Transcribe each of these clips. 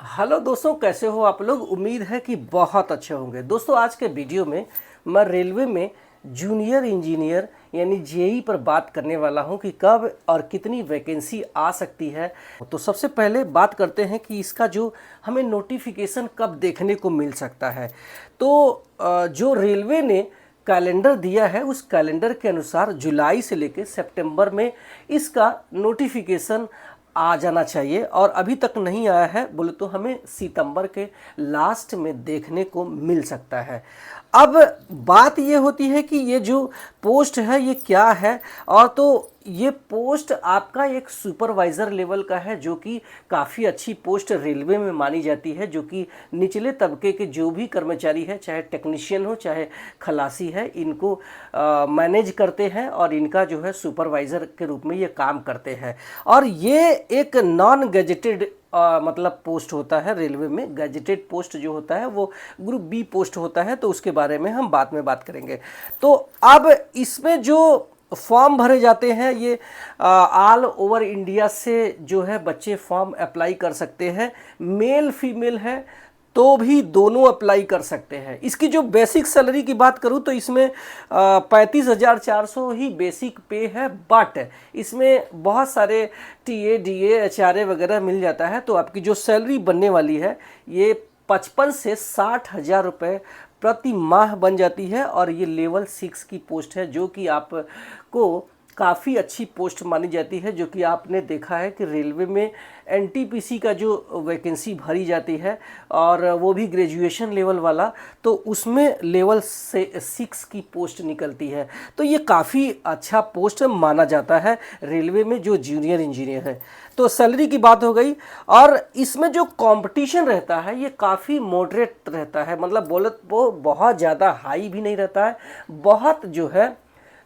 Hello दोस्तों, कैसे हो आप लोग। उम्मीद है कि बहुत अच्छे होंगे। दोस्तों, आज के वीडियो में मैं रेलवे में जूनियर इंजीनियर यानी जेई पर बात करने वाला हूं कि कब और कितनी वैकेंसी आ सकती है। तो सबसे पहले बात करते हैं कि इसका जो हमें नोटिफिकेशन कब देखने को मिल सकता है। तो जो रेलवे ने कैलेंडर दिया है उस कैलेंडर के अनुसार जुलाई से लेकर सितंबर में इसका नोटिफिकेशन आ जाना चाहिए, और अभी तक नहीं आया है बोले तो हमें सितंबर के लास्ट में देखने को मिल सकता है। अब बात ये होती है कि ये जो पोस्ट है ये क्या है, और तो ये पोस्ट आपका एक सुपरवाइज़र लेवल का है, जो कि काफ़ी अच्छी पोस्ट रेलवे में मानी जाती है, जो कि निचले तबके के जो भी कर्मचारी है, चाहे टेक्नीशियन हो चाहे खलासी है, इनको मैनेज करते हैं और इनका जो है सुपरवाइज़र के रूप में ये काम करते हैं। और ये एक नॉन गैजेटेड मतलब पोस्ट होता है। रेलवे में गैजेटेड पोस्ट जो होता है वो ग्रुप बी पोस्ट होता है, तो उसके बारे में हम बाद में बात करेंगे। तो अब इसमें जो फॉर्म भरे जाते हैं ये ऑल ओवर इंडिया से जो है बच्चे फॉर्म अप्लाई कर सकते हैं। मेल फीमेल है तो भी दोनों अप्लाई कर सकते हैं। इसकी जो बेसिक सैलरी की बात करूं तो इसमें 35,400 ही बेसिक पे है, बट इसमें बहुत सारे टीए डीए एचआरए वगैरह मिल जाता है। तो आपकी जो सैलरी बनने वाली है ये 55 से 60,000 रुपये प्रति माह बन जाती है, और ये लेवल 6 की पोस्ट है, जो कि आपको काफ़ी अच्छी पोस्ट मानी जाती है। जो कि आपने देखा है कि रेलवे में एनटीपीसी का जो वैकेंसी भरी जाती है और वो भी ग्रेजुएशन लेवल वाला, तो उसमें लेवल से 6 की पोस्ट निकलती है। तो ये काफ़ी अच्छा पोस्ट माना जाता है रेलवे में जो जूनियर इंजीनियर है। तो सैलरी की बात हो गई, और इसमें जो कंपटीशन रहता है ये काफ़ी मॉडरेट रहता है, मतलब बोले वो बहुत ज़्यादा हाई भी नहीं रहता है, बहुत जो है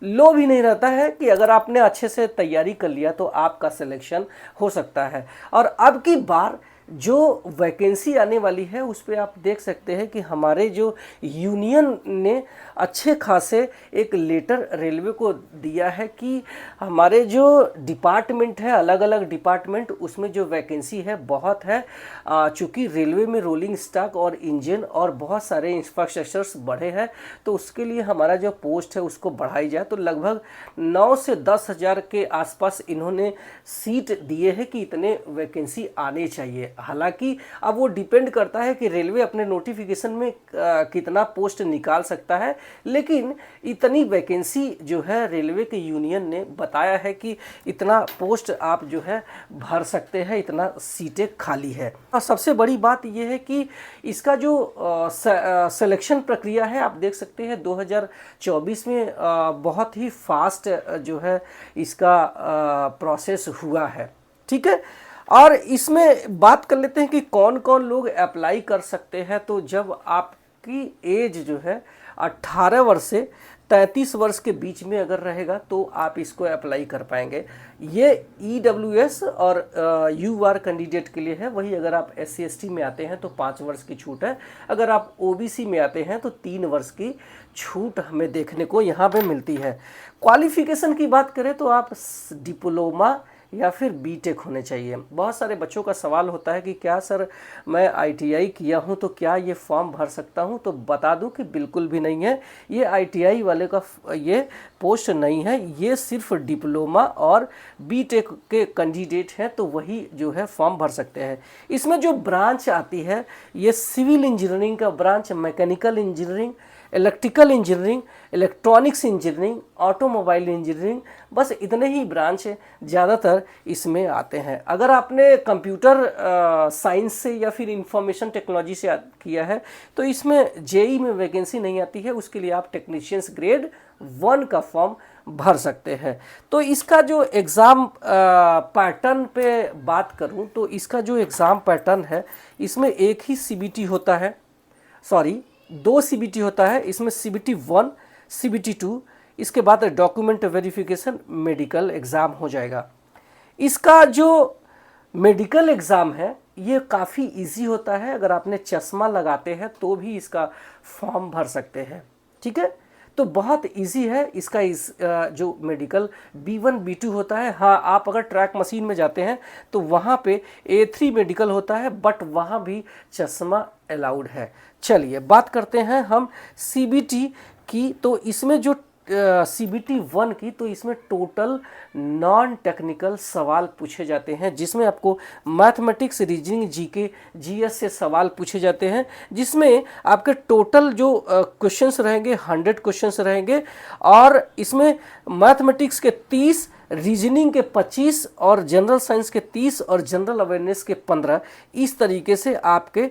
लो भी नहीं रहता है, कि अगर आपने अच्छे से तैयारी कर लिया तो आपका सिलेक्शन हो सकता है। और अब की बार जो वैकेंसी आने वाली है उस पर आप देख सकते हैं कि हमारे जो यूनियन ने अच्छे खासे एक लेटर रेलवे को दिया है कि हमारे जो डिपार्टमेंट है, अलग अलग डिपार्टमेंट, उसमें जो वैकेंसी है बहुत है। चूँकि रेलवे में रोलिंग स्टॉक और इंजन और बहुत सारे इंफ्रास्ट्रक्चर्स बढ़े हैं, तो उसके लिए हमारा जो पोस्ट है उसको बढ़ाई जाए। तो लगभग 9 से 10,000 के आसपास इन्होंने सीट दिए हैं कि इतने वैकेंसी आने चाहिए। हालांकि अब वो डिपेंड करता है कि रेलवे अपने नोटिफिकेशन में कितना पोस्ट निकाल सकता है, लेकिन इतनी वैकेंसी जो है रेलवे के यूनियन ने बताया है कि इतना पोस्ट आप जो है भर सकते हैं, इतना सीटें खाली है। और सबसे बड़ी बात यह है कि इसका जो सिलेक्शन प्रक्रिया है आप देख सकते हैं 2024 में बहुत ही फास्ट जो है इसका प्रोसेस हुआ है। ठीक है, और इसमें बात कर लेते हैं कि कौन कौन लोग अप्लाई कर सकते हैं। तो जब आपकी एज जो है 18 वर्ष से 33 वर्ष के बीच में अगर रहेगा तो आप इसको अप्लाई कर पाएंगे। ये EWS और UR कैंडिडेट के लिए है। वही अगर आप SC/ST में आते हैं तो 5 वर्ष की छूट है, अगर आप OBC में आते हैं तो 3 वर्ष की छूट हमें देखने को यहाँ पे मिलती है। क्वालिफिकेशन की बात करें तो आप डिप्लोमा या फिर बीटेक होने चाहिए। बहुत सारे बच्चों का सवाल होता है कि क्या सर मैं ITI किया हूं तो क्या ये फॉर्म भर सकता हूं। तो बता दूं कि बिल्कुल भी नहीं है, ये ITI वाले का ये पोस्ट नहीं है, ये सिर्फ डिप्लोमा और बीटेक के कैंडिडेट हैं, तो वही जो है फॉर्म भर सकते हैं। इसमें जो ब्रांच आती है ये सिविल इंजीनियरिंग का branch, mechanical engineering, electrical engineering, electronics engineering, automobile engineering, बस इतने ही ब्रांच ज़्यादातर इसमें आते हैं। अगर आपने कंप्यूटर साइंस से या फिर इंफॉर्मेशन टेक्नोलॉजी से किया है तो इसमें जेई में वैकेंसी नहीं आती है, उसके लिए आप टेक्नीशियंस ग्रेड 1 का फॉर्म भर सकते हैं। तो इसका जो एग्ज़ाम पैटर्न पे बात करूं तो इसका जो एग्ज़ाम पैटर्न है इसमें एक ही CBT होता है, सॉरी 2 CBT होता है। इसमें CBT 1, CBT 2, इसके बाद डॉक्यूमेंट वेरिफिकेशन, मेडिकल एग्ज़ाम हो जाएगा। इसका जो मेडिकल एग्ज़ाम है ये काफ़ी इजी होता है, अगर आपने चश्मा लगाते हैं तो भी इसका फॉर्म भर सकते हैं। ठीक है, तो बहुत इजी है इसका। जो मेडिकल B1 B2 होता है, हाँ आप अगर ट्रैक मशीन में जाते हैं तो वहाँ पे A3 मेडिकल होता है, बट वहाँ भी चश्मा अलाउड है। चलिए बात करते हैं हम CBT की। तो इसमें जो CBT 1 की, तो इसमें टोटल नॉन टेक्निकल सवाल पूछे जाते हैं, जिसमें आपको मैथमेटिक्स, रीजनिंग, जीके, जीएस से सवाल पूछे जाते हैं, जिसमें आपके टोटल जो क्वेश्चंस रहेंगे 100 क्वेश्चंस रहेंगे। और इसमें मैथमेटिक्स के 30, रीजनिंग के 25 और जनरल साइंस के 30 और जनरल अवेयरनेस के 15। इस तरीके से आपके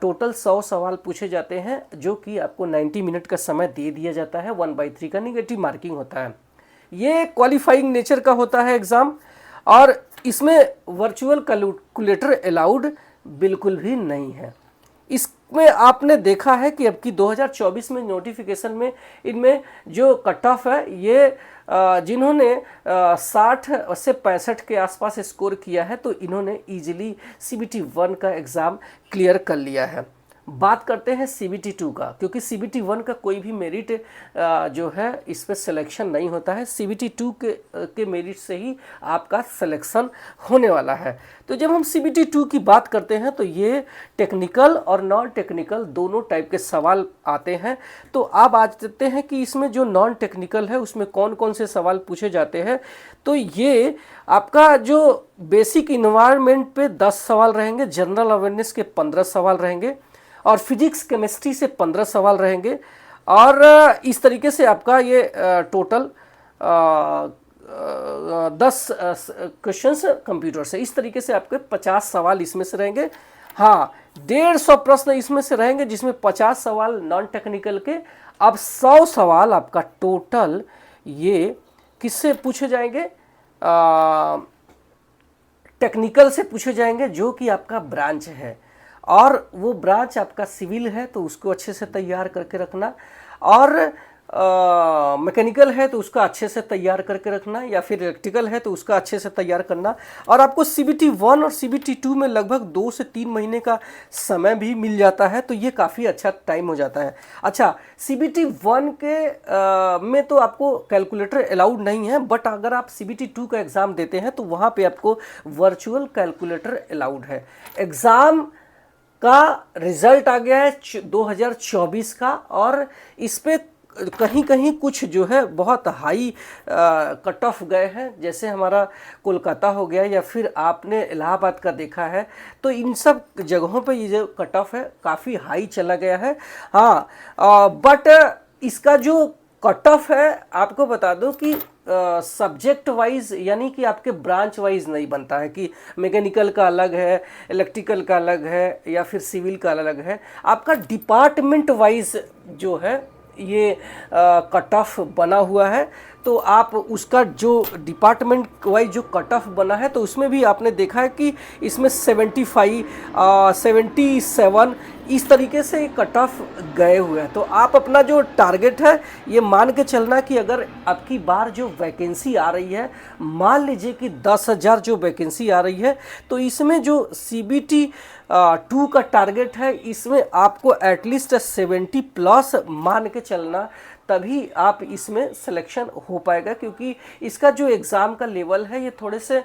टोटल 100 सवाल पूछे जाते हैं, जो कि आपको 90 मिनट का समय दे दिया जाता है। 1/3 का निगेटिव मार्किंग होता है। ये क्वालिफाइंग नेचर का होता है एग्ज़ाम, और इसमें वर्चुअल कैलकुलेटर अलाउड बिल्कुल भी नहीं है। इसमें आपने देखा है कि अब की 2024 में नोटिफिकेशन में इनमें जो कट ऑफ है, ये जिन्होंने 60 से 65 के आसपास स्कोर किया है, तो इन्होंने इजीली CBT 1 का एग्ज़ाम क्लियर कर लिया है। बात करते हैं CBT 2 का, क्योंकि CBT 1 का कोई भी मेरिट जो है इस पर सिलेक्शन नहीं होता है। CBT 2 के मेरिट से ही आपका सिलेक्शन होने वाला है। तो जब हम CBT 2 की बात करते हैं तो ये टेक्निकल और नॉन टेक्निकल दोनों टाइप के सवाल आते हैं। तो आप आज देखते हैं कि इसमें जो नॉन टेक्निकल है उसमें कौन कौन से सवाल पूछे जाते हैं। तो ये आपका जो बेसिक इन्वायरमेंट पे 10 सवाल रहेंगे, जनरल अवेयरनेस के 15 सवाल रहेंगे, और फिजिक्स केमिस्ट्री से 15 सवाल रहेंगे। और इस तरीके से आपका ये टोटल 10 क्वेश्चंस कंप्यूटर से, इस तरीके से आपके 50 सवाल इसमें से रहेंगे। हाँ, 150 प्रश्न इसमें से रहेंगे, जिसमें 50 सवाल नॉन टेक्निकल के। अब 100 सवाल आपका टोटल ये किससे पूछे जाएंगे? टेक्निकल से पूछे जाएंगे, जो कि आपका ब्रांच है, और वो ब्रांच आपका सिविल है तो उसको अच्छे से तैयार करके रखना, और मैकेनिकल है तो उसका अच्छे से तैयार करके रखना, या फिर इलेक्ट्रिकल है तो उसका अच्छे से तैयार करना। और आपको CBT 1 और CBT 2 में लगभग 2 से 3 महीने का समय भी मिल जाता है, तो ये काफ़ी अच्छा टाइम हो जाता है। अच्छा, CBT 1 के में तो आपको कैलकुलेटर अलाउड नहीं है, बट अगर आप CBT 2 का एग्ज़ाम देते हैं तो वहाँ पर आपको वर्चुअल कैलकुलेटर अलाउड है। एग्ज़ाम का रिजल्ट आ गया है 2024 का, और इस पे कहीं कहीं कुछ जो है बहुत हाई कट ऑफ गए हैं, जैसे हमारा कोलकाता हो गया, या फिर आपने इलाहाबाद का देखा है। तो इन सब जगहों पे ये जो कट ऑफ है काफ़ी हाई चला गया है। हाँ, बट इसका जो कट ऑफ है आपको बता दो कि सब्जेक्ट वाइज, यानी कि आपके ब्रांच वाइज नहीं बनता है कि मैकेनिकल का अलग है, इलेक्ट्रिकल का अलग है, या फिर सिविल का अलग है। आपका डिपार्टमेंट वाइज जो है ये कट ऑफ बना हुआ है। तो आप उसका जो डिपार्टमेंट वाइज जो कट ऑफ बना है, तो उसमें भी आपने देखा है कि इसमें 75, 77 इस तरीके से कट ऑफ गए हुए हैं। तो आप अपना जो टारगेट है ये मान के चलना कि अगर आपकी बार जो वैकेंसी आ रही है, मान लीजिए कि 10,000 जो वैकेंसी आ रही है, तो इसमें जो CBT 2 का टारगेट है, इसमें आपको एटलीस्ट 70 प्लस मान के चलना, तभी आप इसमें सिलेक्शन हो पाएगा। क्योंकि इसका जो एग्ज़ाम का लेवल है ये थोड़े से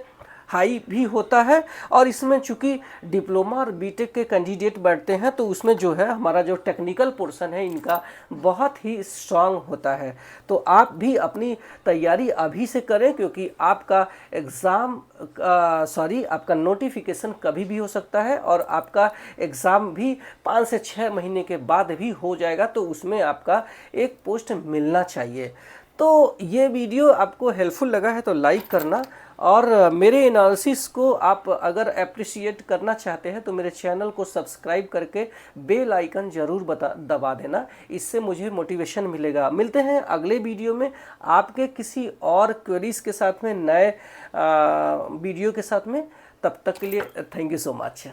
हाई भी होता है, और इसमें चूंकि डिप्लोमा और बीटेक के कैंडिडेट बैठते हैं, तो उसमें जो है हमारा जो टेक्निकल पोर्शन है इनका बहुत ही स्ट्रांग होता है। तो आप भी अपनी तैयारी अभी से करें, क्योंकि आपका एग्ज़ाम आपका नोटिफिकेशन कभी भी हो सकता है, और आपका एग्ज़ाम भी 5 से 6 महीने के बाद भी हो जाएगा, तो उसमें आपका एक पोस्ट मिलना चाहिए। तो ये वीडियो आपको हेल्पफुल लगा है तो लाइक करना, और मेरे एनालिसिस को आप अगर अप्रिशिएट करना चाहते हैं तो मेरे चैनल को सब्सक्राइब करके बेल आइकन ज़रूर दबा देना, इससे मुझे मोटिवेशन मिलेगा। मिलते हैं अगले वीडियो में आपके किसी और क्वेरीज के साथ में, नए वीडियो के साथ में। तब तक के लिए थैंक यू सो मच।